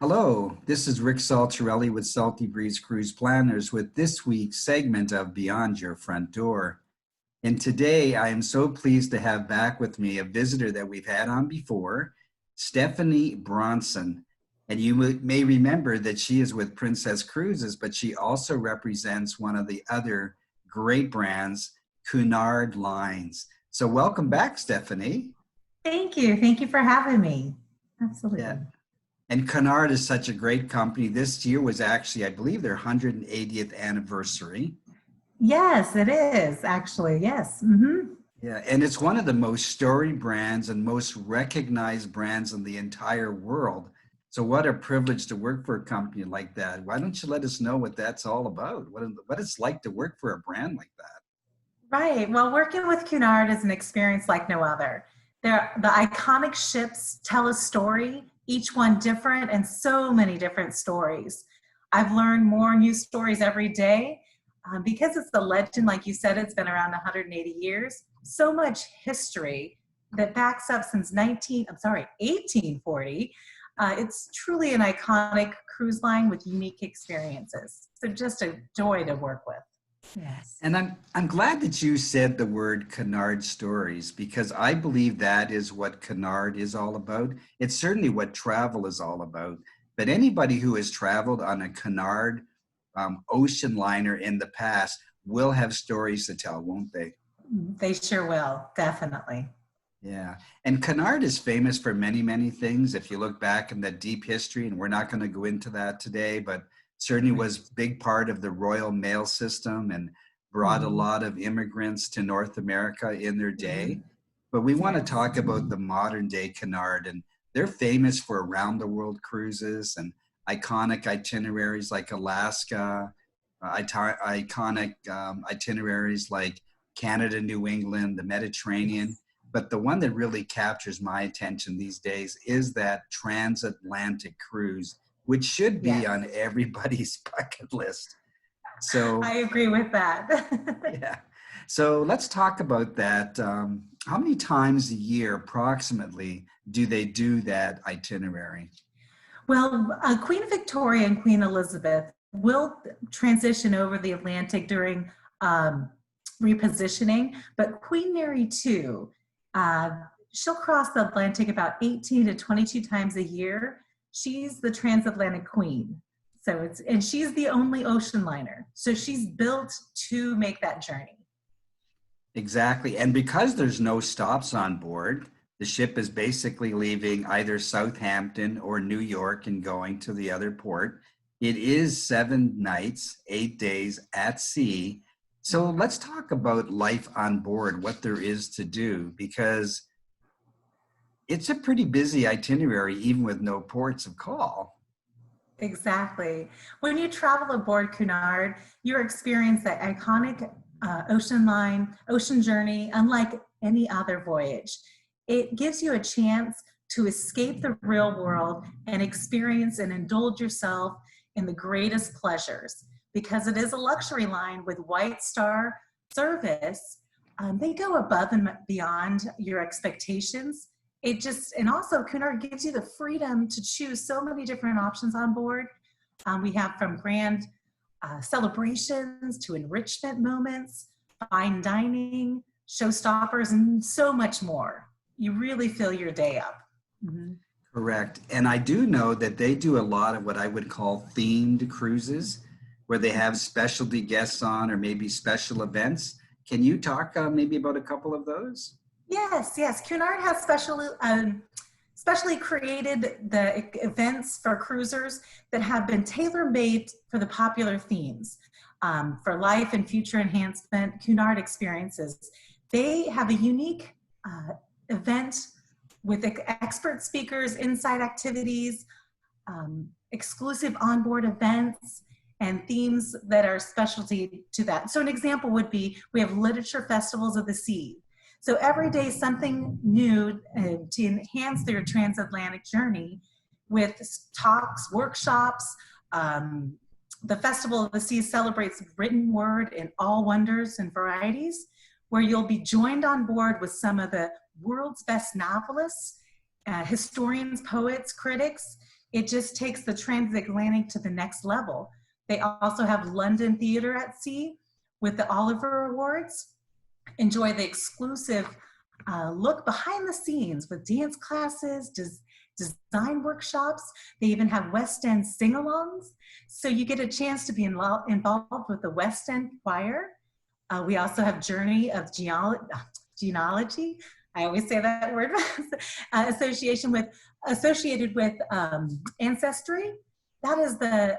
Hello, this is Rick Saltarelli with Salty Breeze Cruise Planners with this week's segment of Beyond Your Front Door. And today I am so pleased to have back with me a visitor that we've had on before, Stephanie Bronson. And you may remember that she is with Princess Cruises, but she also represents one of the other great brands, Cunard Lines. So welcome back, Stephanie. Thank you. Thank you for having me. Absolutely. Yeah. And Cunard is such a great company. This year was actually, I believe, their 180th anniversary. Yes, it is actually. Yes. Yeah, and it's one of the most storied brands and most recognized brands in the entire world. So what a privilege to work for a company like that. Why don't you let us know what that's all about? What it's like to work for a brand like that? Right. Well, working with Cunard is an experience like no other. The iconic ships tell a story, each one different, and so many different stories. I've learned more new stories every day because it's a legend, like you said, it's been around 180 years. So much history that backs up since 1840. It's truly an iconic cruise line with unique experiences. So just a joy to work with. Yes. And I'm glad that you said the word Cunard stories, because I believe that is what Cunard is all about. It's certainly what travel is all about. But anybody who has traveled on a Cunard ocean liner in the past will have stories to tell, won't they? They sure will, definitely. Yeah. And Cunard is famous for many, many things. If you look back in the deep history, and we're not going to go into that today, but certainly was a big part of the Royal Mail system and brought a lot of immigrants to North America in their day. But we want to talk about the modern day Cunard, and they're famous for around the world cruises and iconic itineraries like Alaska, iconic itineraries like Canada, New England, the Mediterranean. But the one that really captures my attention these days is that transatlantic cruise, which should be on everybody's bucket list. So I agree with that. yeah. So let's talk about that. How many times a year approximately do they do that itinerary? Well, Queen Victoria and Queen Elizabeth will transition over the Atlantic during repositioning, but Queen Mary too, she'll cross the Atlantic about 18 to 22 times a year. She's the transatlantic queen. And she's the only ocean liner. So she's built to make that journey. Exactly. And because there's no stops on board, the ship is basically leaving either Southampton or New York and going to the other port. It is 7 nights, 8 days at sea. So let's talk about life on board, what there is to do, because it's a pretty busy itinerary, even with no ports of call. Exactly. When you travel aboard Cunard, you experience that iconic ocean journey unlike any other voyage. It gives you a chance to escape the real world and experience and indulge yourself in the greatest pleasures. Because it is a luxury line with White Star service, they go above and beyond your expectations. And also Cunard gives you the freedom to choose so many different options on board. We have from grand celebrations to enrichment moments, fine dining, showstoppers, and so much more. You really fill your day up. Correct. And I do know that they do a lot of what I would call themed cruises, where they have specialty guests on or maybe special events. Can you talk maybe about a couple of those? Yes. Cunard has specially created the events for cruisers that have been tailor-made for the popular themes. For life and future enhancement, Cunard experiences. They have a unique event with expert speakers, inside activities, exclusive onboard events, and themes that are specialty to that. So an example would be, we have literature festivals of the sea. So every day something new to enhance their transatlantic journey with talks, workshops. The Festival of the Sea celebrates written word in all wonders and varieties, where you'll be joined on board with some of the world's best novelists, historians, poets, critics, it just takes the transatlantic to the next level. They also have London Theatre at Sea with the Oliver Awards. Enjoy the exclusive look behind the scenes with dance classes, design workshops. They even have West End sing-alongs. So you get a chance to be involved with the West End Choir. We also have Journey of Genealogy. I always say that word. Associated with Ancestry. That is the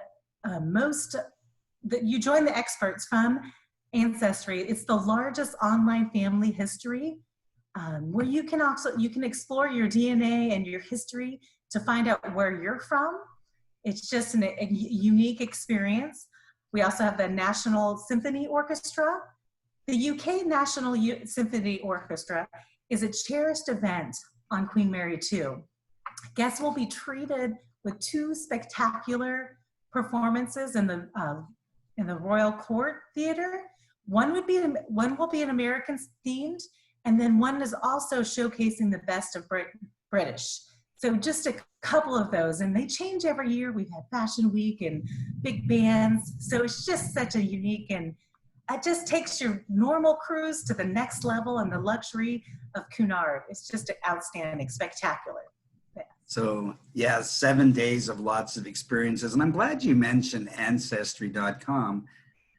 you join the experts from Ancestry. It's the largest online family history where you can explore your DNA and your history to find out where you're from. It's just a unique experience. We also have the National Symphony Orchestra. The UK National Symphony Orchestra is a cherished event on Queen Mary 2. Guests will be treated with 2 spectacular performances in the Royal Court Theatre. One will be an American themed, and then one is also showcasing the best of British. So just a couple of those, and they change every year. We've had Fashion Week and big bands. So it's just such a unique, and it just takes your normal cruise to the next level, and the luxury of Cunard. It's just outstanding, spectacular. Yeah. So yeah, 7 days of lots of experiences. And I'm glad you mentioned Ancestry.com,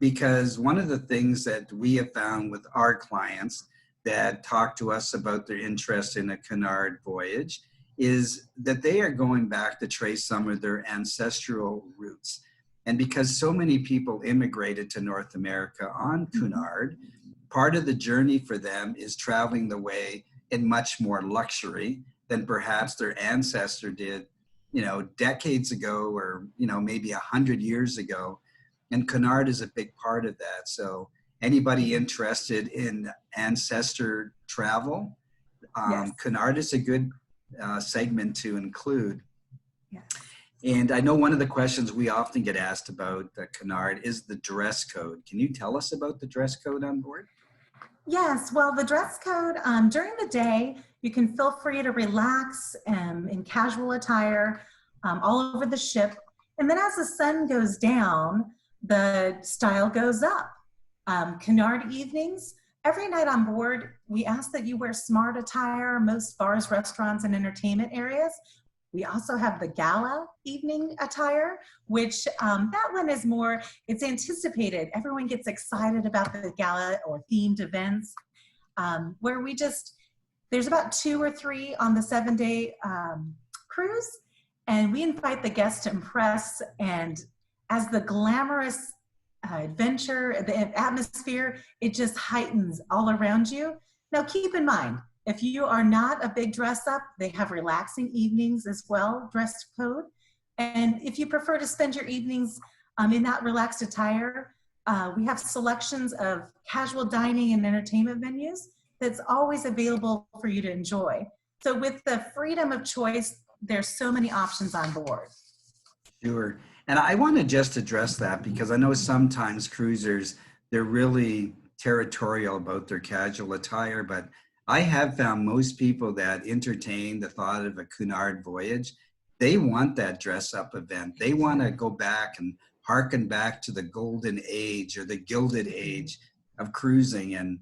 because one of the things that we have found with our clients that talk to us about their interest in a Cunard voyage is that they are going back to trace some of their ancestral roots. And because so many people immigrated to North America on Cunard, part of the journey for them is traveling the way in much more luxury than perhaps their ancestor did, decades ago, or, maybe 100 years ago. And Cunard is a big part of that. So anybody interested in ancestor travel, Yes. Cunard is a good segment to include. Yes. And I know one of the questions we often get asked about Cunard is the dress code. Can you tell us about the dress code on board? Yes, well, the dress code, during the day, you can feel free to relax in casual attire all over the ship. And then as the sun goes down, the style goes up. Cunard evenings, every night on board, we ask that you wear smart attire, most bars, restaurants, and entertainment areas. We also have the gala evening attire, which that one is more, it's anticipated. Everyone gets excited about the gala or themed events where there's about 2 or 3 on the 7-day cruise, and we invite the guests to impress. And as the glamorous adventure, the atmosphere, it just heightens all around you. Now keep in mind, if you are not a big dress up, they have relaxing evenings as well, dress code. And if you prefer to spend your evenings in that relaxed attire, we have selections of casual dining and entertainment venues that's always available for you to enjoy. So with the freedom of choice, there's so many options on board. Sure. And I want to just address that because I know sometimes cruisers, they're really territorial about their casual attire, but I have found most people that entertain the thought of a Cunard voyage, they want that dress up event. They want to go back and harken back to the golden age or the gilded age of cruising and,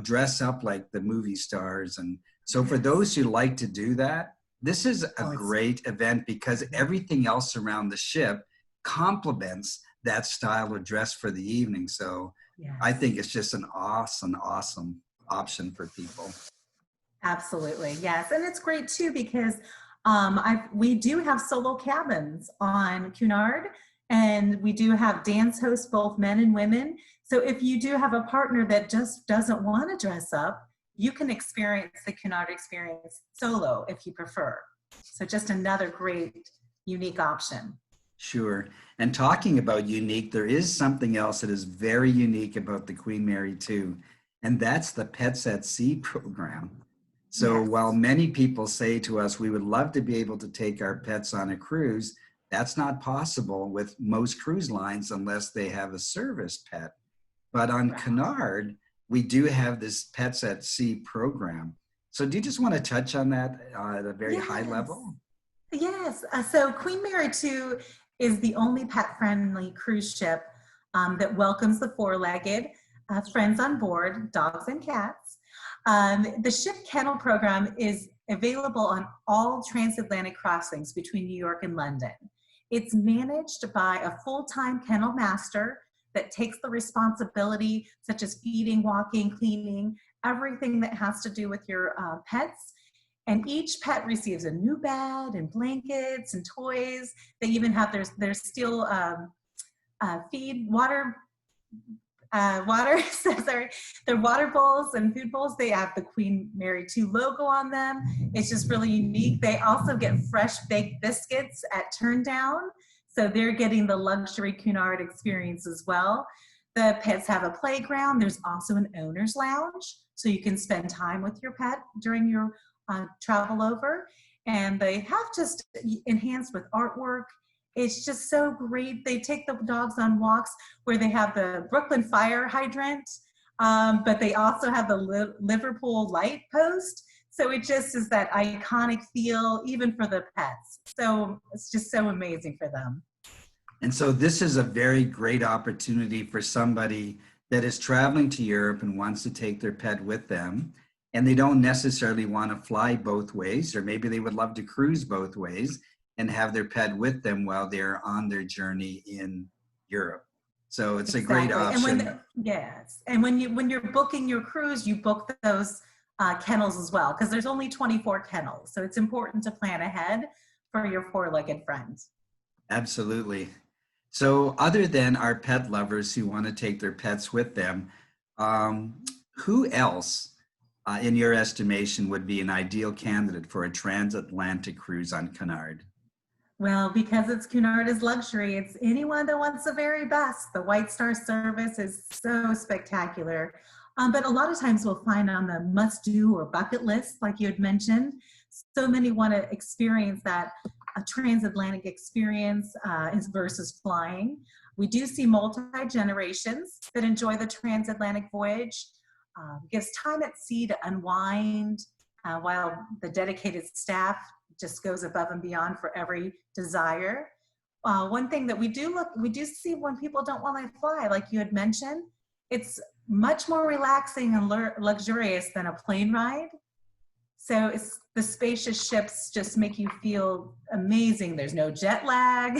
dress up like the movie stars. And so for those who like to do that, this is a great event because everything else around the ship complements that style of dress for the evening. So I think it's just an awesome option for people. Absolutely, yes. And it's great too because we do have solo cabins on Cunard, and we do have dance hosts, both men and women. So if you do have a partner that just doesn't want to dress up, you can experience the Cunard experience solo if you prefer. So just another great, unique option. Sure. And talking about unique, there is something else that is very unique about the Queen Mary 2, and that's the Pets at Sea program. So while many people say to us, we would love to be able to take our pets on a cruise, that's not possible with most cruise lines unless they have a service pet. But on Cunard, we do have this Pets at Sea program. So do you just want to touch on that at a very high level? Yes, so Queen Mary 2 is the only pet-friendly cruise ship that welcomes the four-legged friends on board, dogs and cats. The ship kennel program is available on all transatlantic crossings between New York and London. It's managed by a full-time kennel master that takes the responsibility, such as feeding, walking, cleaning, everything that has to do with your pets. And each pet receives a new bed and blankets and toys. They even have their steel feed water sorry, their water bowls and food bowls. They have the Queen Mary 2 logo on them. It's just really unique. They also get fresh baked biscuits at Turndown, so they're getting the luxury Cunard experience as well. The pets have a playground. There's also an owner's lounge, so you can spend time with your pet during your travel over. And they have just enhanced with artwork. It's just so great. They take the dogs on walks where they have the Brooklyn fire hydrant, but they also have the Liverpool light post. So it just is that iconic feel, even for the pets. So it's just so amazing for them. And so this is a very great opportunity for somebody that is traveling to Europe and wants to take their pet with them, and they don't necessarily want to fly both ways, or maybe they would love to cruise both ways and have their pet with them while they're on their journey in Europe. So it's Exactly. a great option. And yes, and when you're booking your cruise, you book those kennels as well, because there's only 24 kennels. So it's important to plan ahead for your four-legged friends. Absolutely. So other than our pet lovers who want to take their pets with them, who else, in your estimation, would be an ideal candidate for a transatlantic cruise on Cunard? Well, because it's Cunard is luxury, it's anyone that wants the very best. The White Star service is so spectacular. But a lot of times we'll find on the must-do or bucket list, like you had mentioned, so many want to experience that a transatlantic experience versus flying. We do see multi-generations that enjoy the transatlantic voyage. Gives time at sea to unwind while the dedicated staff just goes above and beyond for every desire. One thing that we do see when people don't want to fly, like you had mentioned, it's much more relaxing and luxurious than a plane ride. So the spacious ships just make you feel amazing. There's no jet lag,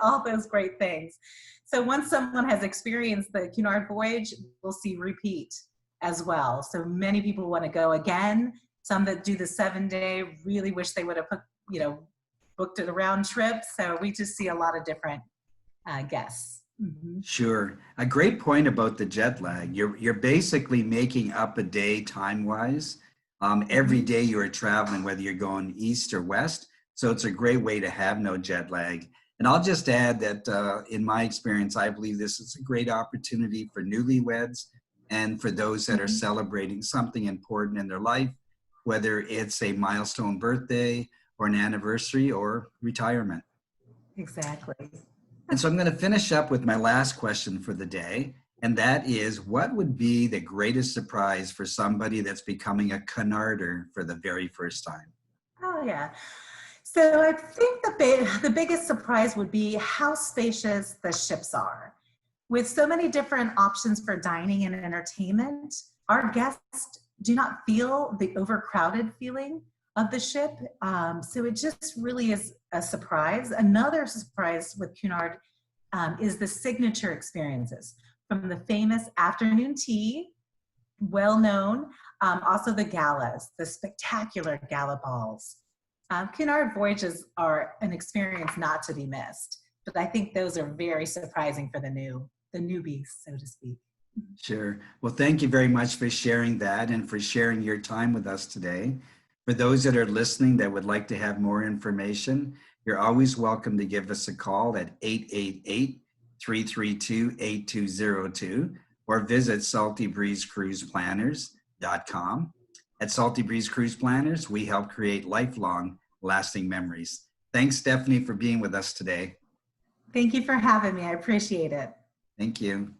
all those great things. So once someone has experienced the Cunard voyage, we'll see repeat as well. So many people want to go again. Some that do the 7-day really wish they would have booked it a round trip. So we just see a lot of different guests. Mm-hmm. Sure. A great point about the jet lag. You're basically making up a day time-wise. Every day you are traveling, whether you're going east or west. So it's a great way to have no jet lag. And I'll just add that in my experience, I believe this is a great opportunity for newlyweds and for those that are celebrating something important in their life, whether it's a milestone birthday or an anniversary or retirement. Exactly. And so I'm going to finish up with my last question for the day. And that is, what would be the greatest surprise for somebody that's becoming a Cunarder for the very first time? Oh, yeah. So I think the biggest surprise would be how spacious the ships are. With so many different options for dining and entertainment, our guests do not feel the overcrowded feeling of the ship. So it just really is a surprise. Another surprise with Cunard is the signature experiences, from the famous afternoon tea, well known, also the galas, the spectacular gala balls. Cunard voyages are an experience not to be missed, but I think those are very surprising for the newbies, so to speak. Sure. Well, thank you very much for sharing that and for sharing your time with us today. For those that are listening that would like to have more information, you're always welcome to give us a call at 888-332-8202 or visit saltybreezecruiseplanners.com. At Salty Breeze Cruise Planners, we help create lifelong, lasting memories. Thanks, Stephanie, for being with us today. Thank you for having me. I appreciate it. Thank you.